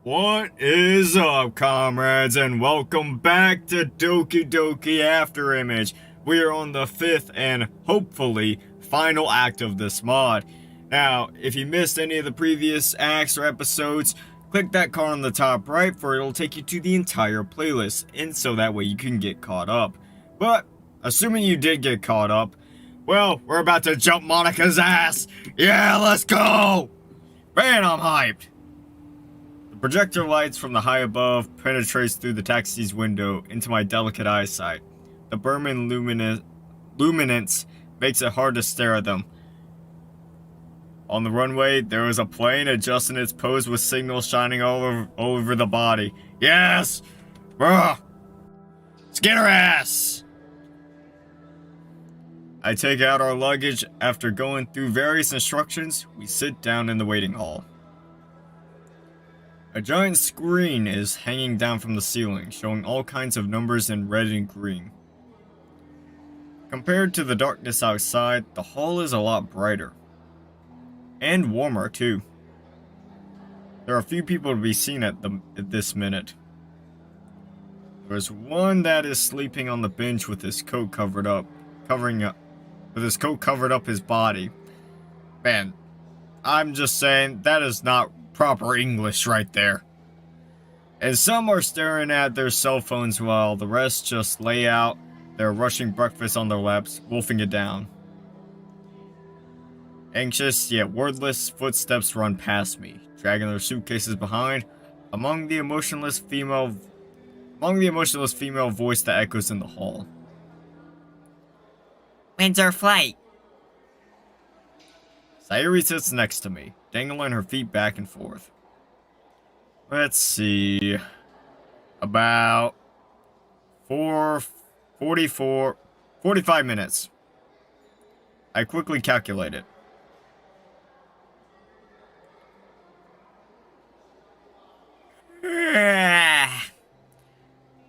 What is up, comrades, and welcome back to Doki Doki Afterimage. We are on the 5th and hopefully final act of this mod. Now, if you missed any of the previous acts or episodes, click that card on the top right for it'll take you to the entire playlist, and so that way you can get caught up. But, assuming you did get caught up, well, we're about to jump Monika's ass! Yeah, let's go! Man, I'm hyped! Projector lights from the high above penetrates through the taxi's window into my delicate eyesight. The Berman luminance makes it hard to stare at them. On the runway, there is a plane adjusting its pose with signals shining all over the body. Yes! Bruh! Let's get her ass! I take out our luggage. After going through various instructions, we sit down in the waiting hall. A giant screen is hanging down from the ceiling, showing all kinds of numbers in red and green. Compared to the darkness outside, the hall is a lot brighter. And warmer, too. There are a few people to be seen at this minute. There is one that is sleeping on the bench with his coat covered up his body. Man, I'm just saying, that is not proper English right there. And some are staring at their cell phones while the rest just lay out their rushing breakfast on their laps, wolfing it down. Anxious yet wordless footsteps run past me, dragging their suitcases behind, among the emotionless female voice that echoes in the hall. When's our flight? Sayuri sits next to me, dangling her feet back and forth. Let's see. About 45 minutes. I quickly calculate it.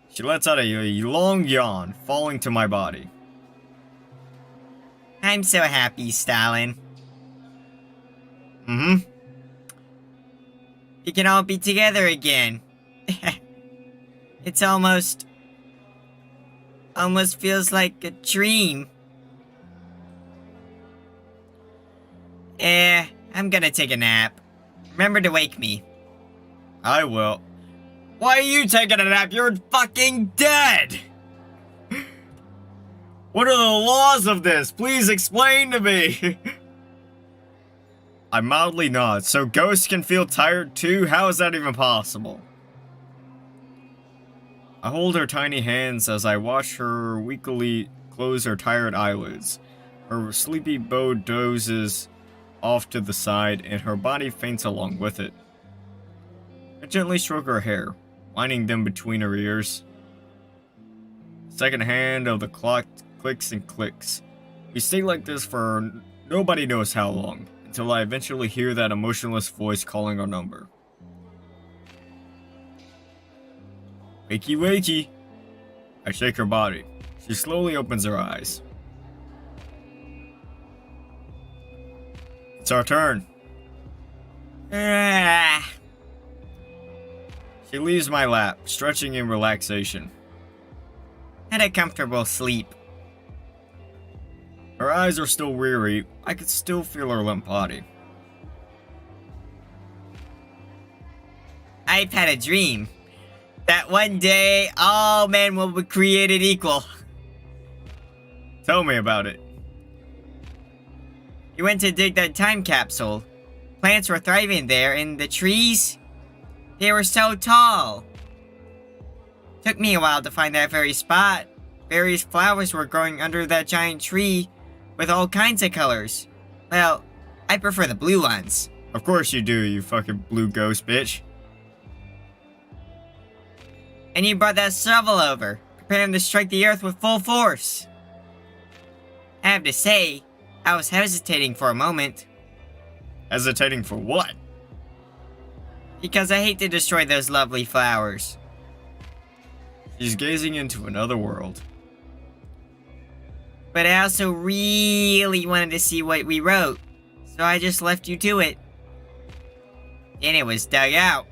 She lets out a long yawn, falling to my body. I'm so happy, Stalin. Mm-hmm. We can all be together again. It's almost feels like a dream. I'm gonna take a nap. Remember to wake me. I will. Why are you taking a nap? You're fucking dead! What are the laws of this? Please explain to me! I mildly nod. So ghosts can feel tired too? How is that even possible? I hold her tiny hands as I watch her weakly close her tired eyelids. Her sleepy bow dozes off to the side and her body faints along with it. I gently stroke her hair, winding them between her ears. Second hand of the clock clicks and clicks. We stay like this for nobody knows how long, until I eventually hear that emotionless voice calling our number. Wakey wakey. I shake her body. She slowly opens her eyes. It's our turn. She leaves my lap, stretching in relaxation. Had a comfortable sleep. Her eyes are still weary. I could still feel her limp body. I've had a dream that one day all men will be created equal. Tell me about it. You went to dig that time capsule. Plants were thriving there, and the trees, they were so tall. Took me a while to find that very spot. Various flowers were growing under that giant tree with all kinds of colors. Well, I prefer the blue ones. Of course you do, you fucking blue ghost bitch. And you brought that shovel over, preparing to strike the earth with full force. I have to say, I was hesitating for a moment. Hesitating for what? Because I hate to destroy those lovely flowers. She's gazing into another world. But I also really wanted to see what we wrote, so I just left you to it. Then it was dug out,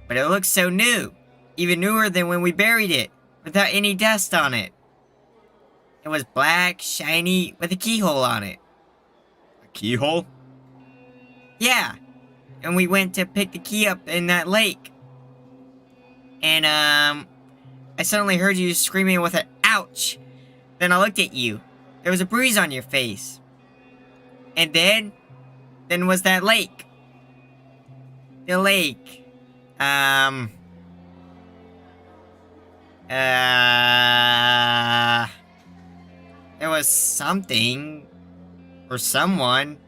but it looks so new. Even newer than when we buried it, without any dust on it. It was black, shiny, with a keyhole on it. A keyhole? Yeah, and we went to pick the key up in that lake. And, I suddenly heard you screaming with an ouch. Then I looked at you. There was a bruise on your face. And then was that lake. The lake. There was something or someone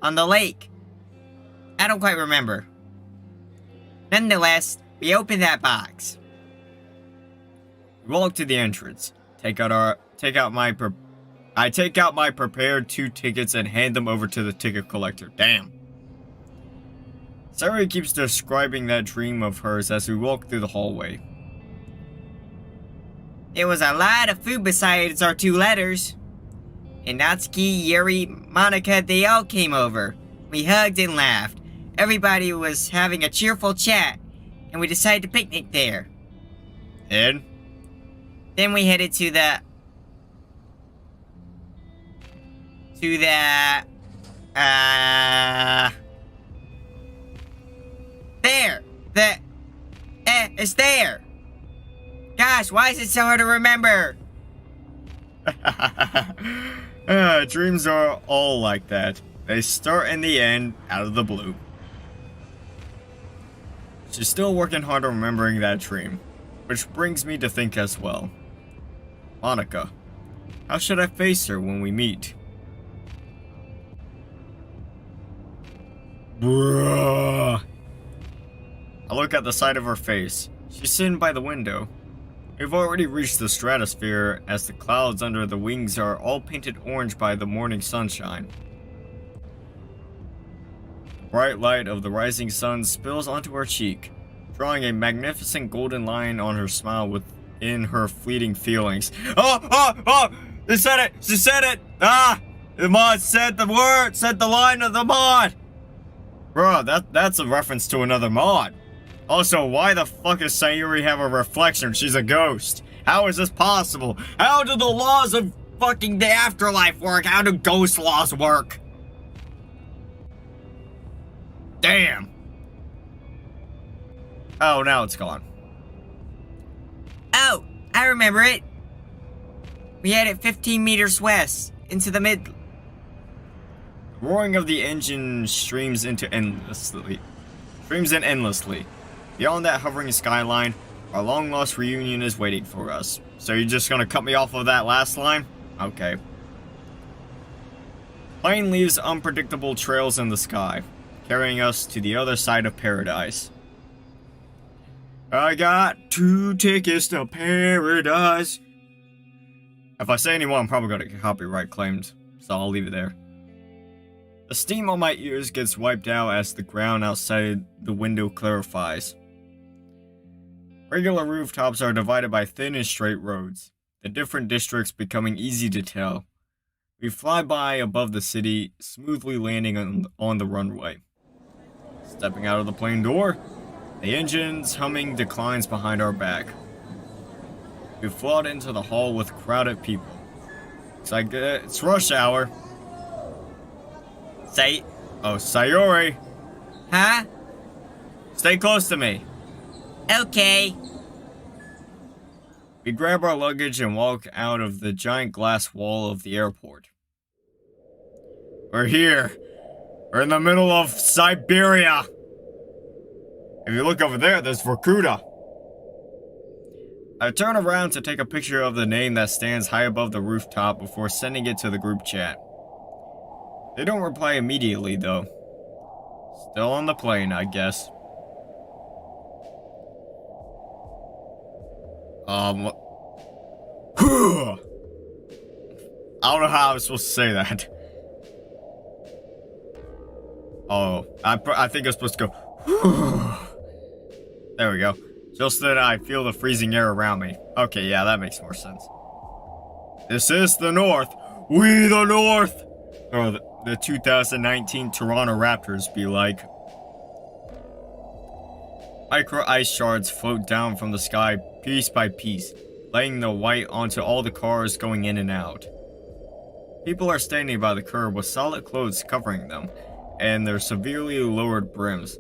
on the lake. I don't quite remember. Nonetheless, we opened that box. We walk to the entrance. I take out my prepared 2 tickets and hand them over to the ticket collector. Damn. Sarah keeps describing that dream of hers as we walk through the hallway. There was a lot of food besides our 2 letters. And Natsuki, Yuri, Monika, they all came over. We hugged and laughed. Everybody was having a cheerful chat, and we decided to picnic there. And? Then we headed to the... There! It's there! Gosh, why is it so hard to remember? Dreams are all like that. They start and the end out of the blue. She's still working hard on remembering that dream, which brings me to think as well. Monika, how should I face her when we meet? Bruh. I look at the side of her face. She's sitting by the window. We've already reached the stratosphere as the clouds under the wings are all painted orange by the morning sunshine. The bright light of the rising sun spills onto her cheek, drawing a magnificent golden line on her smile within her fleeting feelings. Oh! They said it! She said it! The mod said the word! Said the line of the mod! Bruh, that's a reference to another mod. Also, why the fuck does Sayuri have a reflection? She's a ghost. How is this possible? How do the laws of fucking the afterlife work? How do ghost laws work? Damn. Oh, now it's gone. Oh, I remember it. We headed 15 meters west, into the mid... The roaring of the engine streams in endlessly. Beyond that hovering skyline, our long-lost reunion is waiting for us. So you're just gonna cut me off of that last line? Okay. Plane leaves unpredictable trails in the sky, carrying us to the other side of paradise. I got 2 tickets to paradise. If I say any more, I'm probably gonna get copyright claimed, so I'll leave it there. The steam on my ears gets wiped out as the ground outside the window clarifies. Regular rooftops are divided by thin and straight roads, the different districts becoming easy to tell. We fly by above the city, smoothly landing on the runway. Stepping out of the plane door, the engine's humming declines behind our back. We float into the hall with crowded people. It's like, it's rush hour. Sayuri. Huh? Stay close to me. Okay. We grab our luggage and walk out of the giant glass wall of the airport. We're here. We're in the middle of Siberia. If you look over there, there's Vorkuta. I turn around to take a picture of the name that stands high above the rooftop before sending it to the group chat. They don't reply immediately, though. Still on the plane, I guess. I don't know how I'm supposed to say that. Oh, I think I'm supposed to go. There we go. Just then I feel the freezing air around me. Okay, yeah, that makes more sense. This is the North. We the North! Or the 2019 Toronto Raptors be like. Micro ice shards float down from the sky piece by piece, laying the white onto all the cars going in and out. People are standing by the curb with solid clothes covering them, and their severely lowered brims.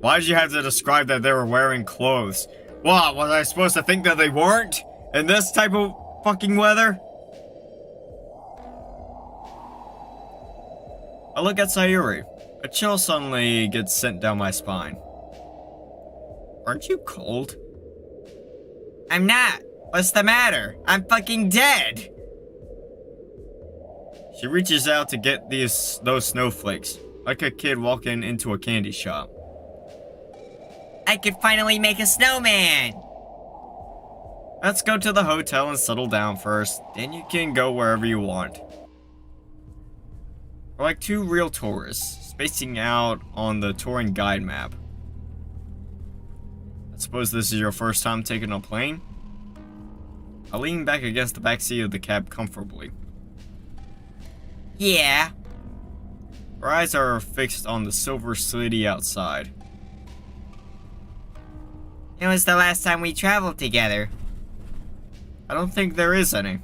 Why did you have to describe that they were wearing clothes? What, was I supposed to think that they weren't? In this type of fucking weather? I look at Sayuri. A chill suddenly gets sent down my spine. Aren't you cold? I'm not. What's the matter? I'm fucking dead. She reaches out to get those snowflakes, like a kid walking into a candy shop. I could finally make a snowman. Let's go to the hotel and settle down first, then you can go wherever you want. We're like two real tourists, spacing out on the touring guide map. I suppose this is your first time taking a plane? I lean back against the back seat of the cab comfortably. Yeah. Her eyes are fixed on the silver city outside. When was the last time we traveled together? I don't think there is any.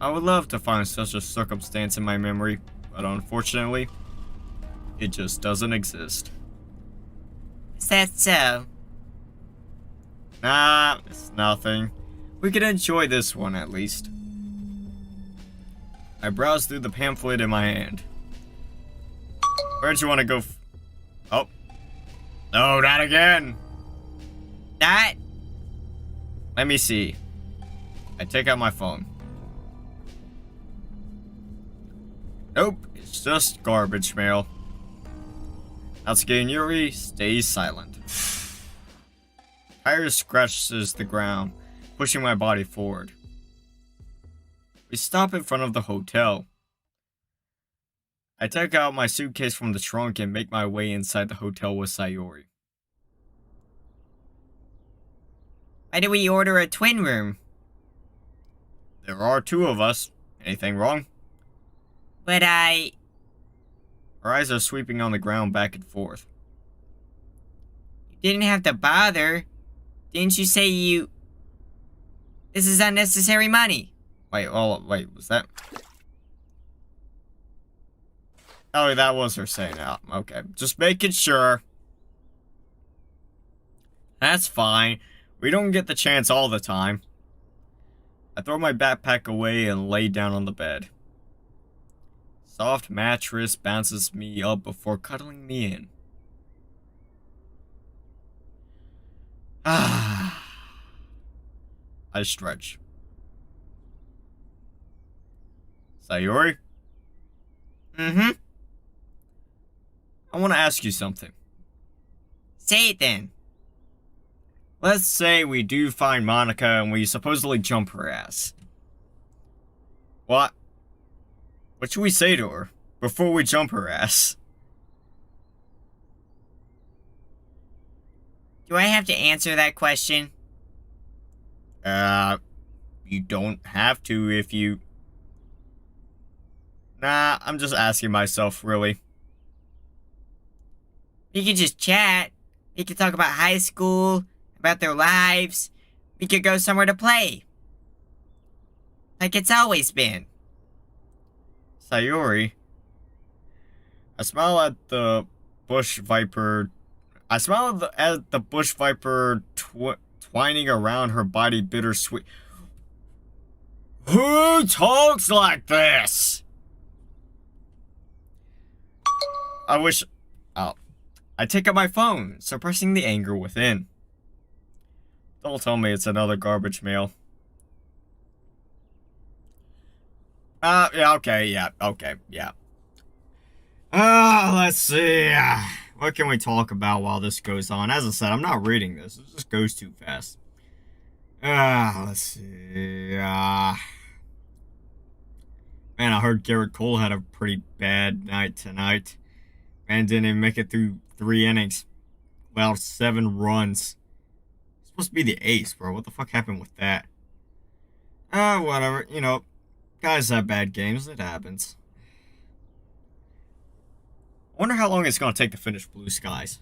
I would love to find such a circumstance in my memory, but unfortunately, it just doesn't exist. Is that so? Nah, it's nothing. We can enjoy this one at least. I browse through the pamphlet in my hand. Where'd you want to go? Oh. No, not again. Not? Let me see. I take out my phone. Nope, it's just garbage mail. Natsuki Yuri stays silent. Tire scratches the ground, pushing my body forward. We stop in front of the hotel. I take out my suitcase from the trunk and make my way inside the hotel with Sayuri. Why do we order a twin room? There are two of us. Anything wrong? But Her eyes are sweeping on the ground back and forth. You didn't have to bother. Didn't you say you... This is unnecessary money. Wait, was that... Oh, that was her saying that. Okay, just making sure. That's fine. We don't get the chance all the time. I throw my backpack away and lay down on the bed. Soft mattress bounces me up before cuddling me in. I stretch. Sayuri? Mm-hmm. I want to ask you something. Say it then. Let's say we do find Monika and we supposedly jump her ass. What should we say to her before we jump her ass? Do I have to answer that question? You don't have to if you... Nah, I'm just asking myself, really. We could just chat. We could talk about high school, about their lives. We could go somewhere to play. Like it's always been. Sayuri. I smile at the bush viper. At the bush viper twining around her body bittersweet. Who talks like this? I take out my phone, suppressing the anger within. Don't tell me it's another garbage mail. Yeah. Let's see. What can we talk about while this goes on? As I said, I'm not reading this. It just goes too fast. Let's see. Man, I heard Garrett Cole had a pretty bad night tonight. Man didn't even make it through 3 innings. Allowed 7 runs. Supposed to be the ace, bro. What the fuck happened with that? Whatever. You know, guys have bad games. It happens. I wonder how long it's going to take to finish Blue Skies.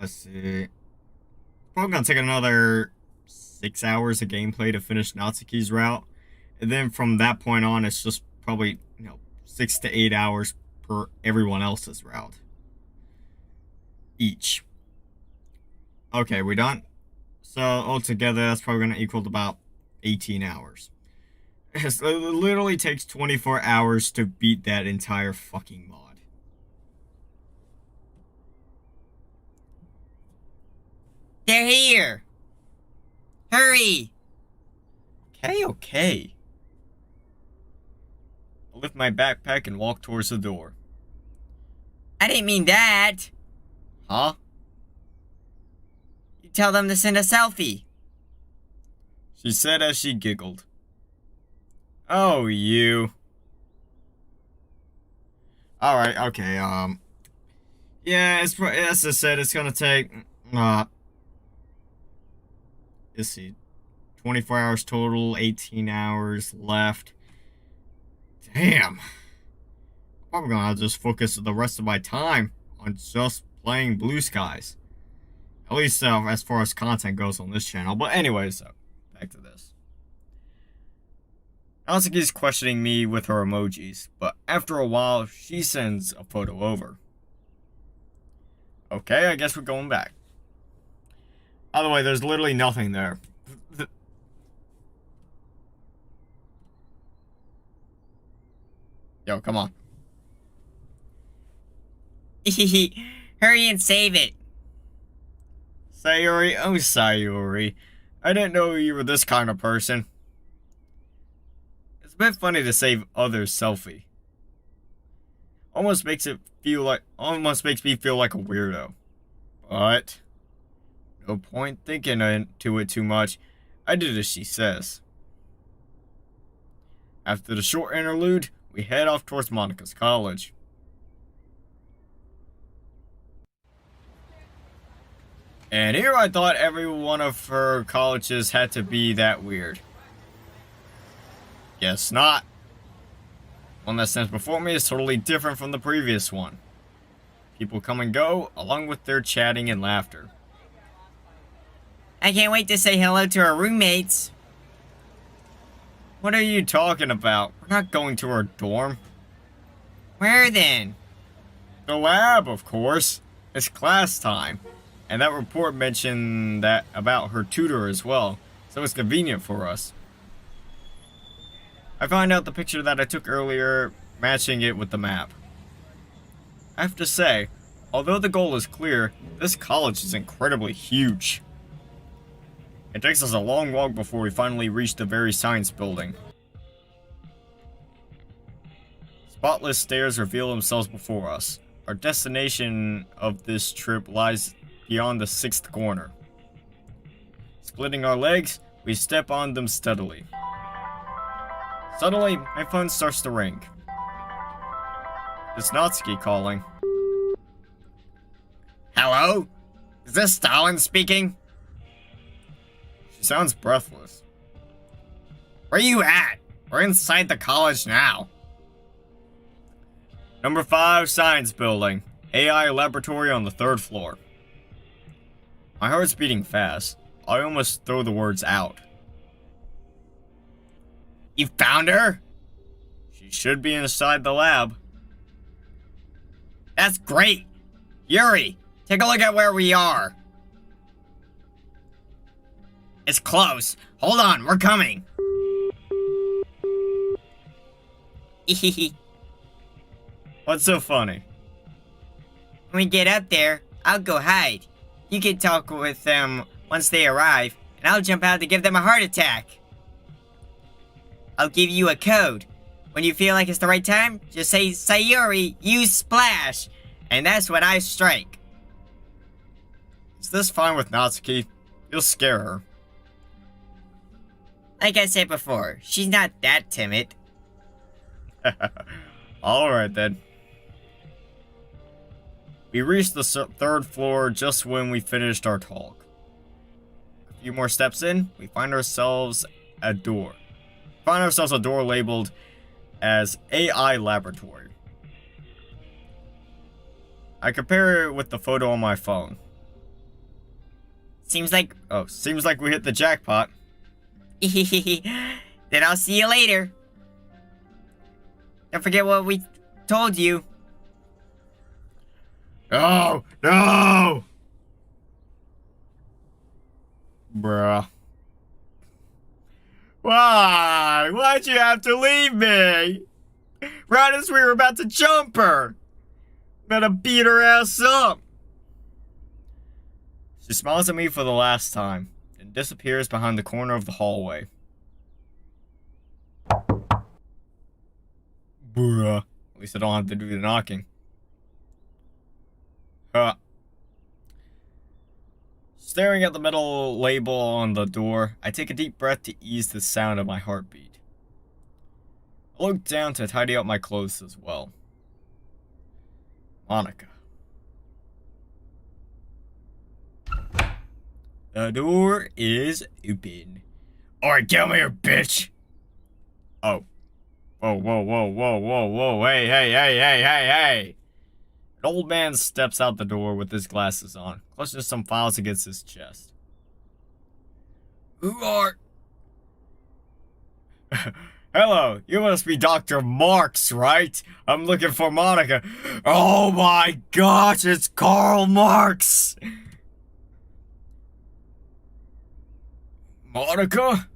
Let's see. Probably gonna take another 6 hours of gameplay to finish Natsuki's route. And then from that point on, it's just probably, 6 to 8 hours per everyone else's route. Each. Okay, we done? So altogether, that's probably gonna equal to about 18 hours. It literally takes 24 hours to beat that entire fucking mod. They're here! Hurry! Okay. I'll lift my backpack and walk towards the door. I didn't mean that! Huh? You tell them to send a selfie. She said as she giggled. Oh, you. Alright, okay, yeah, as I said, it's gonna take, let's see, 24 hours total, 18 hours left. Damn. I'm gonna have to just focus the rest of my time on just playing Blue Skies. At least as far as content goes on this channel. But anyways, back to this. Natsuki's questioning me with her emojis, but after a while, she sends a photo over. Okay, I guess we're going back. By the way, there's literally nothing there. Yo, come on. Hurry and save it. Sayuri? Oh, Sayuri. I didn't know you were this kind of person. It's a bit funny to save others' selfie. Almost makes me feel like a weirdo. But no point thinking into it too much. I did as she says. After the short interlude, we head off towards Monika's college. And here I thought every one of her colleges had to be that weird. Guess not. One that stands before me is totally different from the previous one. People come and go, along with their chatting and laughter. I can't wait to say hello to our roommates. What are you talking about? We're not going to our dorm. Where then? The lab, of course. It's class time. And that report mentioned that about her tutor as well, so it's convenient for us. I found out the picture that I took earlier, matching it with the map. I have to say, although the goal is clear, this college is incredibly huge. It takes us a long walk before we finally reach the very science building. Spotless stairs reveal themselves before us. Our destination of this trip lies beyond the 6th corner. Splitting our legs, we step on them steadily. Suddenly, my phone starts to ring. It's Natsuki calling. Hello? Is this Stalin speaking? She sounds breathless. Where you at? We're inside the college now. Number 5, Science Building. AI Laboratory on the 3rd floor. My heart's beating fast. I almost throw the words out. You found her? She should be inside the lab. That's great! Yuri, take a look at where we are. It's close. Hold on, we're coming. What's so funny? When we get up there, I'll go hide. You can talk with them once they arrive, and I'll jump out to give them a heart attack. I'll give you a code. When you feel like it's the right time, just say, Sayuri, use splash, and that's when I strike. Is this fine with Natsuki? You'll scare her. Like I said before, she's not that timid. Alright then. We reached the 3rd floor just when we finished our talk. A few more steps in, we find ourselves a door. A door labeled as AI Laboratory. I compare it with the photo on my phone. Seems like... Oh, seems like we hit the jackpot. Then I'll see you later. Don't forget what we told you. Oh, no! Bruh. Why? Why'd you have to leave me? Right as we were about to jump her. Better beat her ass up. She smiles at me for the last time, and disappears behind the corner of the hallway. Bruh. At least I don't have to do the knocking. Staring at the metal label on the door, I take a deep breath to ease the sound of my heartbeat. I look down to tidy up my clothes as well. Monika. The door is open. Alright, get me here, bitch! Oh. Whoa, whoa, whoa, whoa, whoa, whoa, hey, hey, hey, hey, hey, hey! An old man steps out the door with his glasses on, clutches some files against his chest. Who are... Hello, you must be Dr. Marks, right? I'm looking for Monika. Oh my gosh, it's Karl Marx! Monika?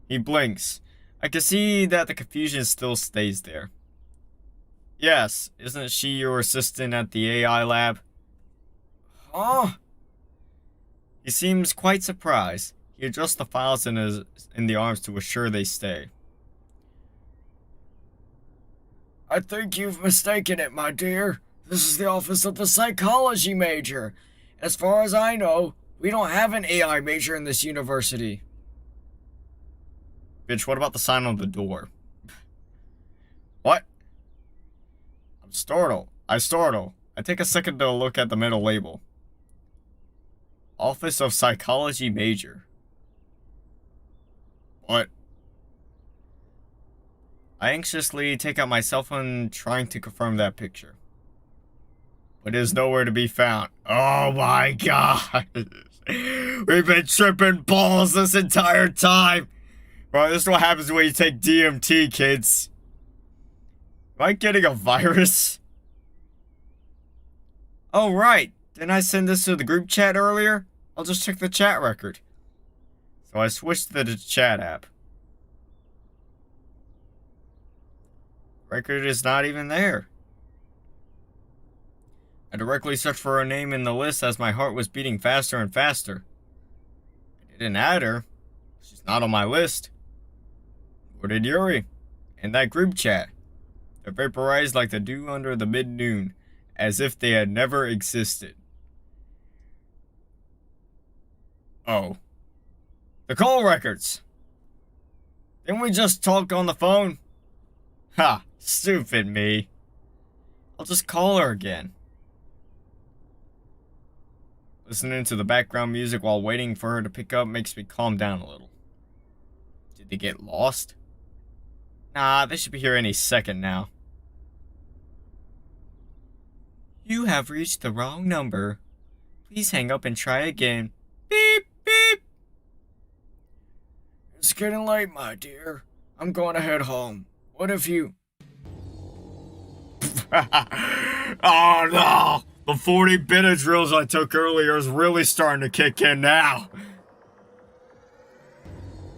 He blinks. I can see that the confusion still stays there. Yes, isn't she your assistant at the AI lab? Huh? He seems quite surprised. He adjusts the files in the arms to assure they stay. I think you've mistaken it, my dear. This is the office of the psychology major. As far as I know, we don't have an AI major in this university. Bitch, what about the sign on the door? What? I'm startled. I take a second to look at the middle label. Office of Psychology Major. What? I anxiously take out my cell phone, trying to confirm that picture. But it is nowhere to be found. Oh my god! We've been tripping balls this entire time! Bro, this is what happens when you take DMT, kids. Am I getting a virus? Oh, right. Didn't I send this to the group chat earlier? I'll just check the chat record. So I switched to the chat app. Record is not even there. I directly searched for her name in the list as my heart was beating faster and faster. I didn't add her. She's not on my list. Nor did Yuri. And that group chat. They're vaporized like the dew under the mid-noon, as if they had never existed. Oh. The call records! Didn't we just talk on the phone? Ha! Stupid me. I'll just call her again. Listening to the background music while waiting for her to pick up makes me calm down a little. Did they get lost? Nah, they should be here any second now. You have reached the wrong number. Please hang up and try again. Beep, beep. It's getting late, my dear. I'm going to head home. What if you... Oh no! The 40 benadryls I took earlier is really starting to kick in now.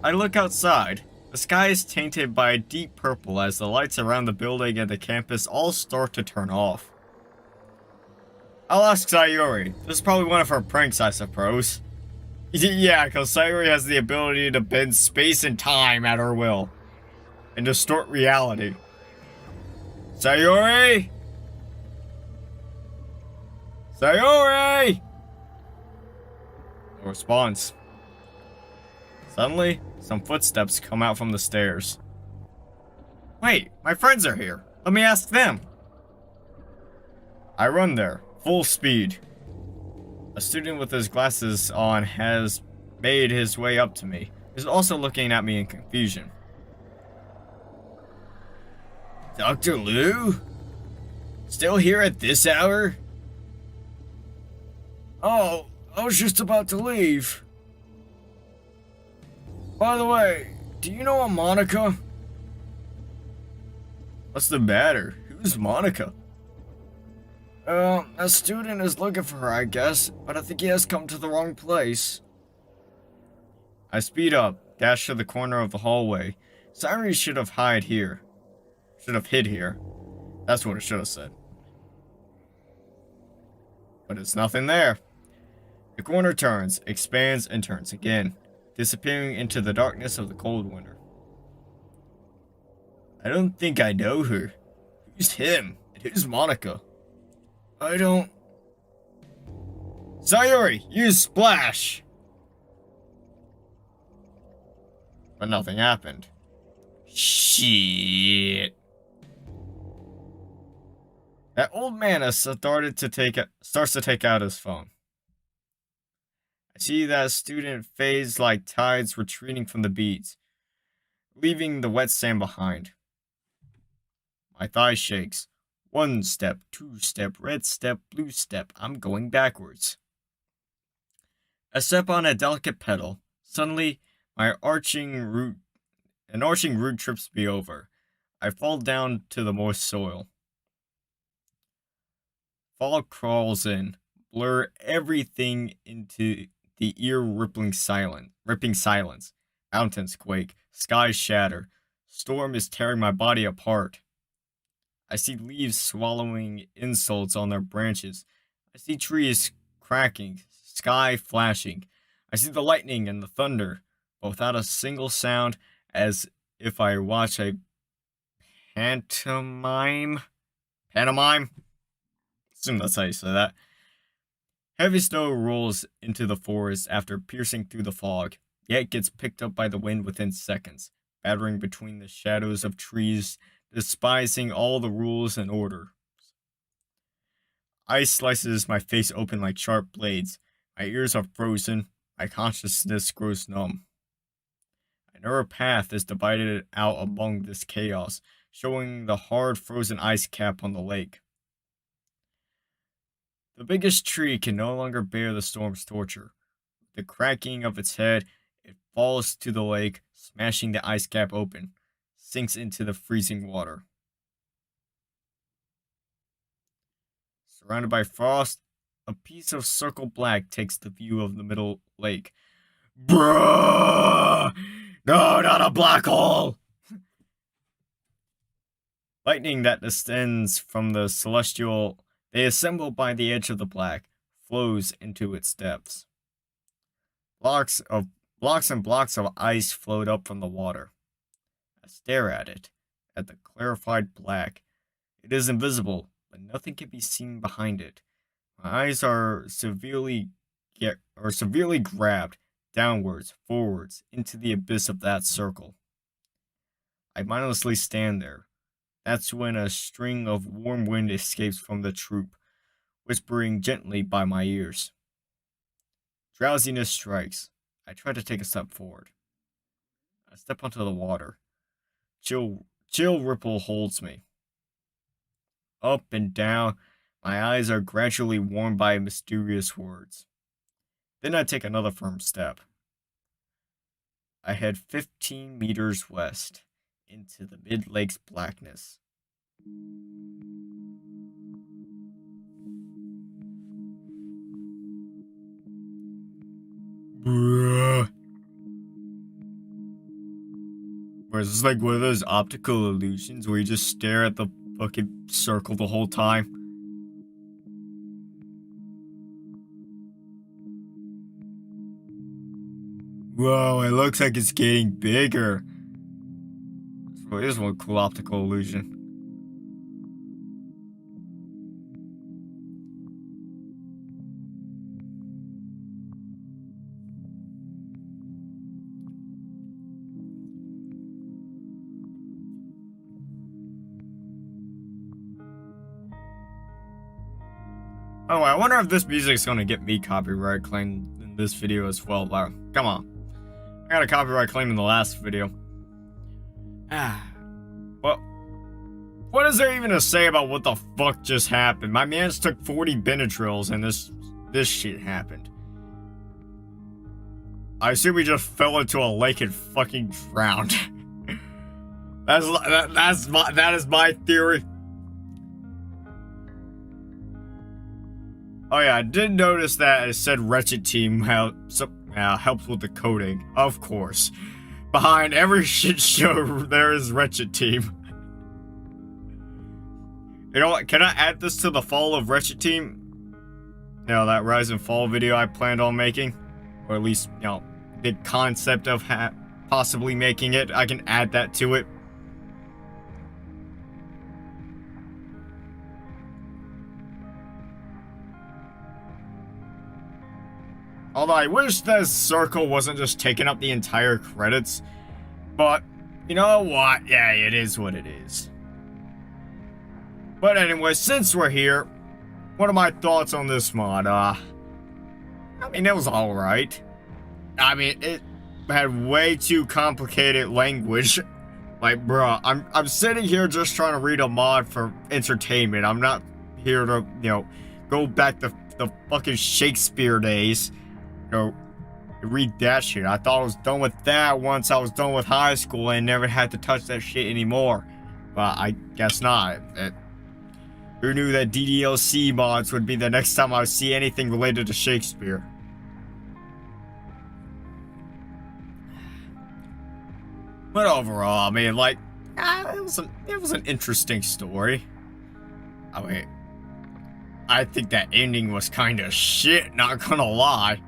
I look outside. The sky is tainted by a deep purple as the lights around the building and the campus all start to turn off. I'll ask Sayuri. This is probably one of her pranks, I suppose. Yeah, because Sayuri has the ability to bend space and time at her will. And distort reality. Sayuri? Sayuri! No response. Suddenly, some footsteps come out from the stairs. Wait, my friends are here. Let me ask them. I run there, full speed. A student with his glasses on has made his way up to me. He's also looking at me in confusion. Dr. Liu? Still here at this hour? Oh, I was just about to leave. By the way, do you know a Monika? What's the matter? Who's Monika? A student is looking for her, I guess, but I think he has come to the wrong place. I speed up, dash to the corner of the hallway. Siri should have hid here. That's what it should have said. But it's nothing there. The corner turns, expands, and turns again, disappearing into the darkness of the cold winter. I don't think I know her. Who's him? And who's Monika? I don't... Sayuri, use splash! But nothing happened. Shit. That old man has starts to take out his phone. I see that student fades like tides retreating from the beads, leaving the wet sand behind. My thigh shakes. 1 step, 2 step, red step, blue step. I'm going backwards. I step on a delicate pedal. Suddenly, an arching root trips me over. I fall down to the moist soil. Fog crawls in, blur everything into the ear-ripping silence. Mountains quake, skies shatter. Storm is tearing my body apart. I see leaves swallowing insults on their branches. I see trees cracking, sky flashing. I see the lightning and the thunder, but without a single sound, as if I watch a pantomime? Assume that's how you say that. Heavy snow rolls into the forest after piercing through the fog, yet gets picked up by the wind within seconds, battering between the shadows of trees, despising all the rules and order. Ice slices my face open like sharp blades. My ears are frozen. My consciousness grows numb. A narrow path is divided out among this chaos, showing the hard frozen ice cap on the lake. The biggest tree can no longer bear the storm's torture. With the cracking of its head, it falls to the lake, smashing the ice cap open, sinks into the freezing water. Surrounded by frost, a piece of circle black takes the view of the middle lake. Bruh! No, not a black hole! Lightning that descends from the celestial, they assemble by the edge of the black, flows into its depths. Blocks and blocks of ice float up from the water. I stare at it, at the clarified black. It is invisible, but nothing can be seen behind it. My eyes are severely grabbed, downwards, forwards, into the abyss of that circle. I mindlessly stand there. That's when a string of warm wind escapes from the troop, whispering gently by my ears. Drowsiness strikes. I try to take a step forward. I step onto the water. Chill ripple holds me. Up and down, my eyes are gradually warmed by mysterious words. Then I take another firm step. I head 15 meters west, into the mid-lake's blackness. Bruh. Where is this like one of those optical illusions where you just stare at the fucking circle the whole time? Whoa, it looks like it's getting bigger. This is one cool optical illusion. Oh, I wonder if this music's gonna get me copyright claimed in this video as well. Wow, come on. I got a copyright claim in the last video. Well, what is there even to say about what the fuck just happened? My mans took 40 benadryls and this shit happened. I assume he just fell into a lake and fucking drowned. That is my theory. Oh yeah, I did notice that it said Wretched Team helps with the coding. Of course. Behind every shit show, there is Wretched Team. You know what, can I add this to the Fall of Wretched Team? You know, that Rise and Fall video I planned on making? Or at least, you know, the concept of possibly making it. I can add that to it. Although I wish this circle wasn't just taking up the entire credits. But, you know what? Yeah, it is what it is. But anyway, since we're here, what are my thoughts on this mod? I mean, it was alright. I mean, it had way too complicated language. Like, bruh, I'm sitting here just trying to read a mod for entertainment. I'm not here to, you know, go back to the fucking Shakespeare days. You know, read that shit. I thought I was done with that once I was done with high school and never had to touch that shit anymore. But I guess not. Who knew that DDLC mods would be the next time I would see anything related to Shakespeare? But overall, I mean, like, it was an interesting story. I mean, I think that ending was kind of shit, not gonna lie.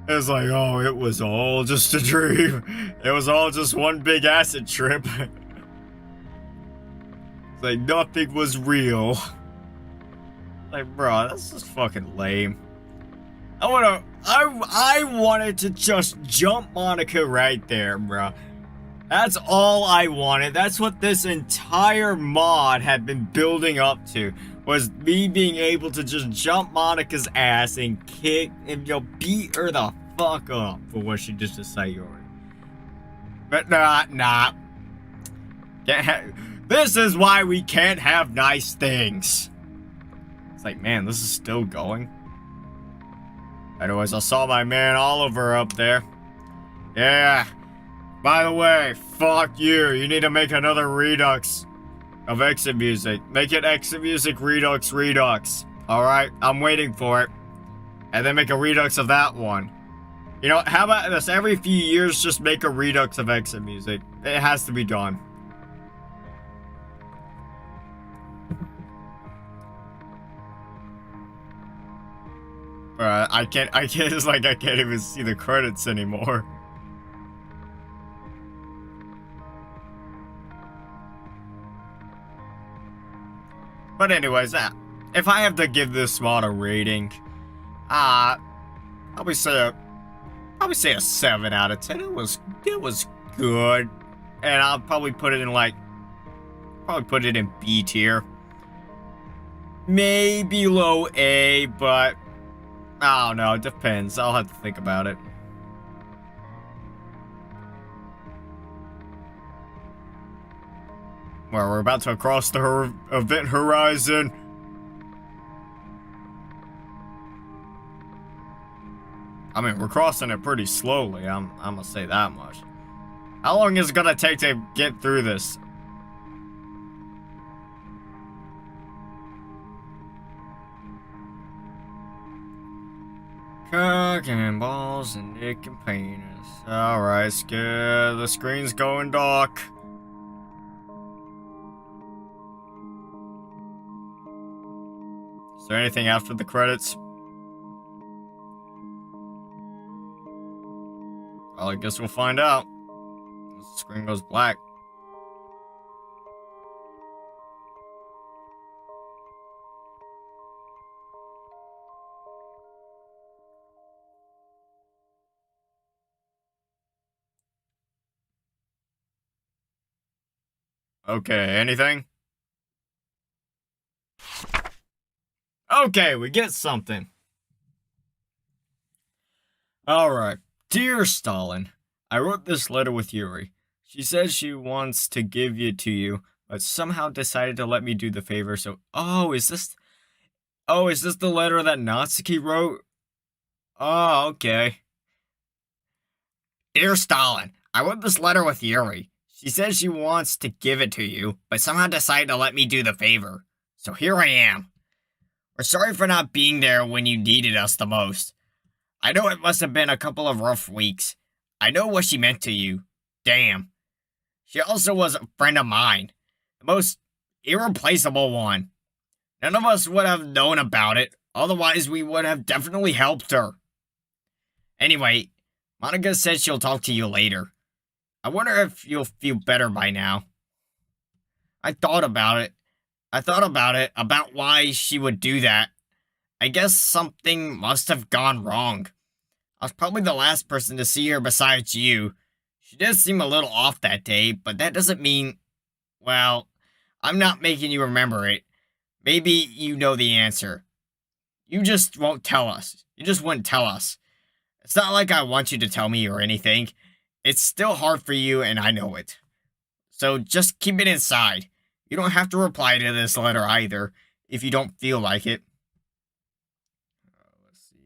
It was like, oh, it was all just a dream. It was all just one big acid trip. It's like nothing was real. Like, bro, that's just fucking lame. I wanted to just jump Monika right there, bro. That's all I wanted. That's what this entire mod had been building up to. Was me being able to just jump Monika's ass and kick and, you know, beat her the fuck up for what she just decided. But nah. This is why we can't have nice things. It's like, man, this is still going. Anyways, I saw my man Oliver up there. Yeah. By the way, fuck you. You need to make another Redux of exit music. Make it exit music Redux. Alright, I'm waiting for it. And then make a Redux of that one. You know, how about this? Every few years, just make a Redux of exit music. It has to be done. I can't, it's like I can't even see the credits anymore. But anyways, if I have to give this mod a rating, I'll probably say a 7 out of 10. It was good. And I'll probably put it in B tier. Maybe low A, but I don't know, it depends. I'll have to think about it. Well, we're about to cross the event horizon. I mean, we're crossing it pretty slowly. I'm gonna say that much. How long is it gonna take to get through this? Cooking balls and dick and penis. Alright, the screen's going dark. Is there anything after the credits? Well, I guess we'll find out. The screen goes black. Okay, anything? Okay, we get something. Alright. Dear Stalin, I wrote this letter with Yuri. She says she wants to give it to you, but somehow decided to let me do the favor, so... is this the letter that Natsuki wrote? Oh, okay. Dear Stalin, I wrote this letter with Yuri. She says she wants to give it to you, but somehow decided to let me do the favor. So here I am. We're sorry for not being there when you needed us the most. I know it must have been a couple of rough weeks. I know what she meant to you. Damn. She also was a friend of mine. The most irreplaceable one. None of us would have known about it, otherwise we would have definitely helped her. Anyway, Monika said she'll talk to you later. I wonder if you'll feel better by now. I thought about it, about why she would do that. I guess something must have gone wrong. I was probably the last person to see her besides you. She did seem a little off that day, but that doesn't mean... Well, I'm not making you remember it. Maybe you know the answer. You just won't tell us. You just wouldn't tell us. It's not like I want you to tell me or anything. It's still hard for you, and I know it. So just keep it inside. You don't have to reply to this letter either, if you don't feel like it. Let's see.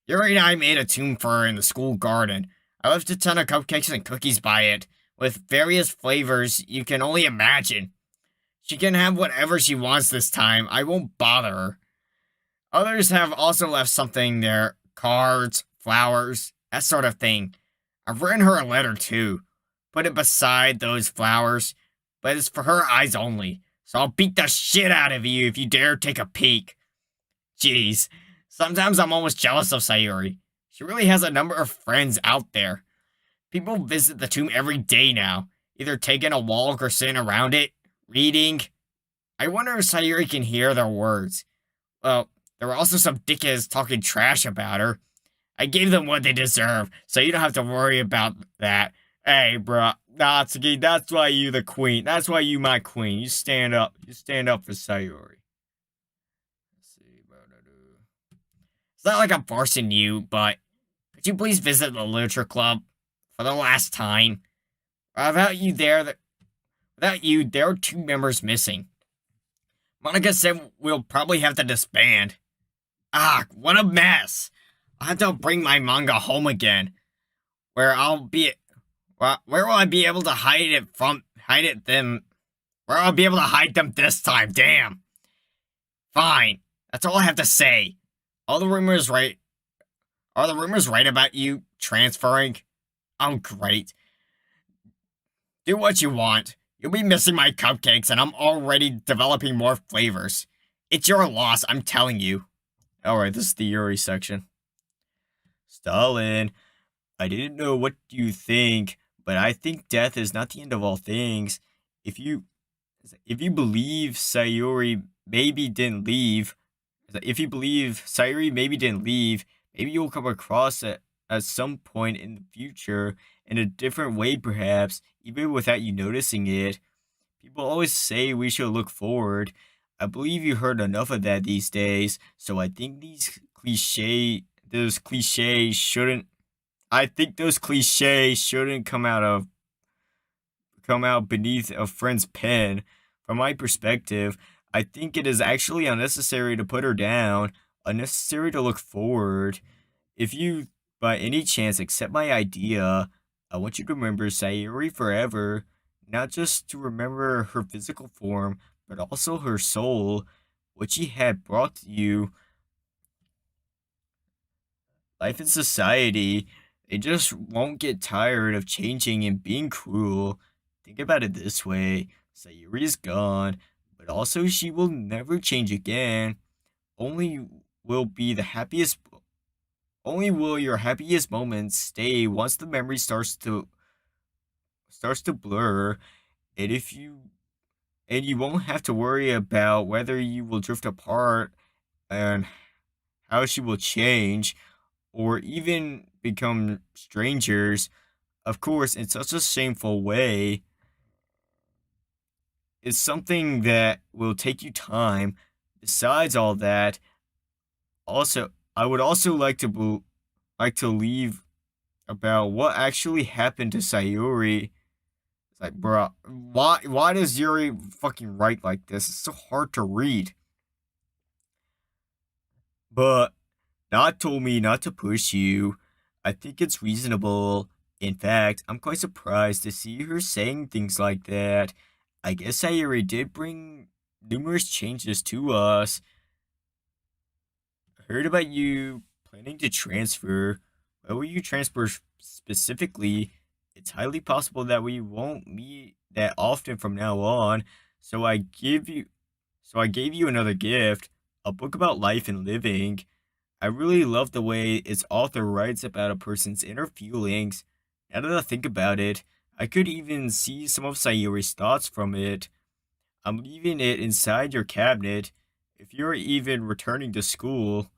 Yuri and I made a tomb for her in the school garden. I left a ton of cupcakes and cookies by it, with various flavors you can only imagine. She can have whatever she wants this time. I won't bother her. Others have also left something there. Cards, flowers, that sort of thing. I've written her a letter too. Put it beside those flowers. But it's for her eyes only. So I'll beat the shit out of you if you dare take a peek. Jeez. Sometimes I'm almost jealous of Sayuri. She really has a number of friends out there. People visit the tomb every day now. Either taking a walk or sitting around it. Reading. I wonder if Sayuri can hear their words. Well, there were also some dickheads talking trash about her. I gave them what they deserve, so you don't have to worry about that. Hey, bruh, Natsuki, that's why you the queen. That's why you my queen. You stand up. You stand up for Sayuri. Let's see what I do. It's not like I'm forcing you, but could you please visit the literature club for the last time? Without you, there are 2 members missing. Monika said we'll probably have to disband. Ah, what a mess. I'll have to bring my manga home again. Where will I be able to hide them this time? Damn. Fine. That's all I have to say. Are the rumors right about you transferring? Oh, great. Do what you want. You'll be missing my cupcakes, and I'm already developing more flavors. It's your loss, I'm telling you. Alright, this is the Yuri section. Stalin, I didn't know what you think, but I think death is not the end of all things. If you believe Sayuri maybe didn't leave, maybe you'll come across it at some point in the future in a different way perhaps, even without you noticing it. People always say we should look forward. I believe you heard enough of that these days, so I think those cliches shouldn't come out beneath a friend's pen. From my perspective, I think it is actually unnecessary to put her down, unnecessary to look forward. If you, by any chance, accept my idea, I want you to remember Sayuri forever, not just to remember her physical form, but also her soul, what she had brought to you. Life and society, they just won't get tired of changing and being cruel. Think about it this way, Sayuri is gone, but also she will never change again. Only will your happiest moments stay once the memory starts to blur, and you won't have to worry about whether you will drift apart and how she will change or even become strangers. Of course, in such a shameful way. It's something that will take you time. Besides all that, I would also like to leave about what actually happened to Sayuri. It's like, bruh, why does Yuri fucking write like this? It's so hard to read. but Dot told me not to push you. I think it's reasonable. In fact, I'm quite surprised to see her saying things like that. I guess Sayuri did bring numerous changes to us. I heard about you planning to transfer. Where will you transfer specifically? It's highly possible that we won't meet that often from now on. So I gave you another gift, a book about life and living. I really love the way its author writes about a person's inner feelings. Now that I think about it, I could even see some of Sayuri's thoughts from it. I'm leaving it inside your cabinet. If you're even returning to school,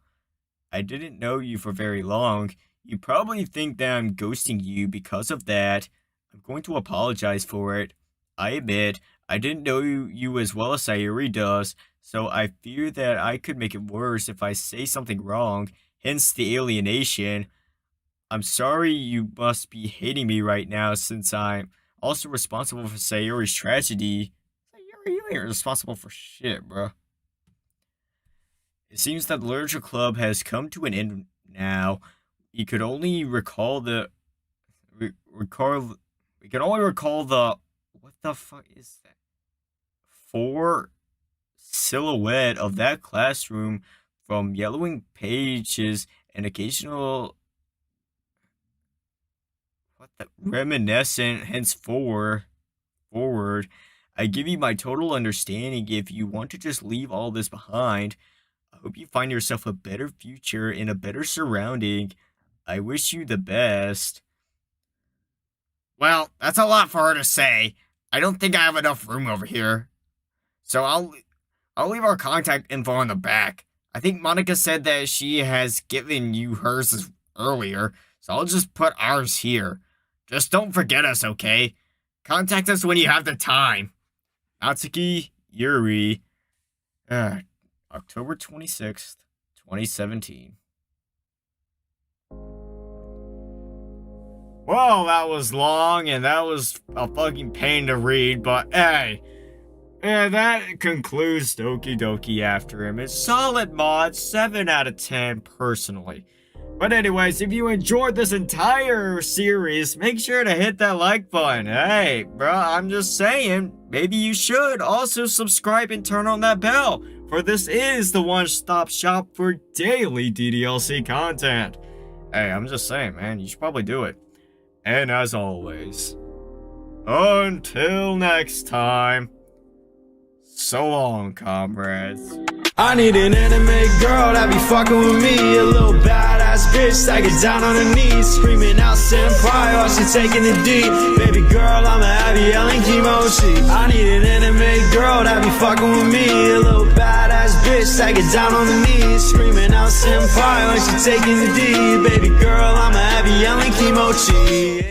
I didn't know you for very long. You probably think that I'm ghosting you because of that. I'm going to apologize for it. I admit, I didn't know you as well as Sayuri does, so I fear that I could make it worse if I say something wrong, hence the alienation. I'm sorry you must be hating me right now since I'm also responsible for Sayuri's tragedy. Sayuri, you ain't responsible for shit, bro. It seems that the literature club has come to an end now. We could only recall the... We can only recall the... What the fuck is that? 4 silhouette of that classroom from yellowing pages and occasional... What the... Reminiscent henceforward. I give you my total understanding if you want to just leave all this behind. I hope you find yourself a better future in a better surrounding. I wish you the best. Well, that's a lot for her to say. I don't think I have enough room over here. So I'll leave our contact info on the back. I think Monika said that she has given you hers earlier, so I'll just put ours here. Just don't forget us, okay? Contact us when you have the time. Natsuki Yuri. October 26th, 2017. Well, that was long, and that was a fucking pain to read, but hey. Yeah, that concludes Doki Doki Afterimage. Solid mod, 7 out of 10 personally. But anyways, if you enjoyed this entire series, make sure to hit that like button. Hey, bro, I'm just saying, maybe you should also subscribe and turn on that bell, for this is the one-stop shop for daily DDLC content. Hey, I'm just saying, man, you should probably do it. And as always, until next time, so long, comrades. I need an anime girl that be fucking with me. A little badass bitch that gets down on her knees, screaming out senpai while she taking the D. Baby girl, I'ma have you yelling kimochi. I need an anime girl that be fucking with me. A little badass bitch that gets down on her knees, screaming out senpai while she taking the D. Baby girl, I'ma have you yelling kimochi.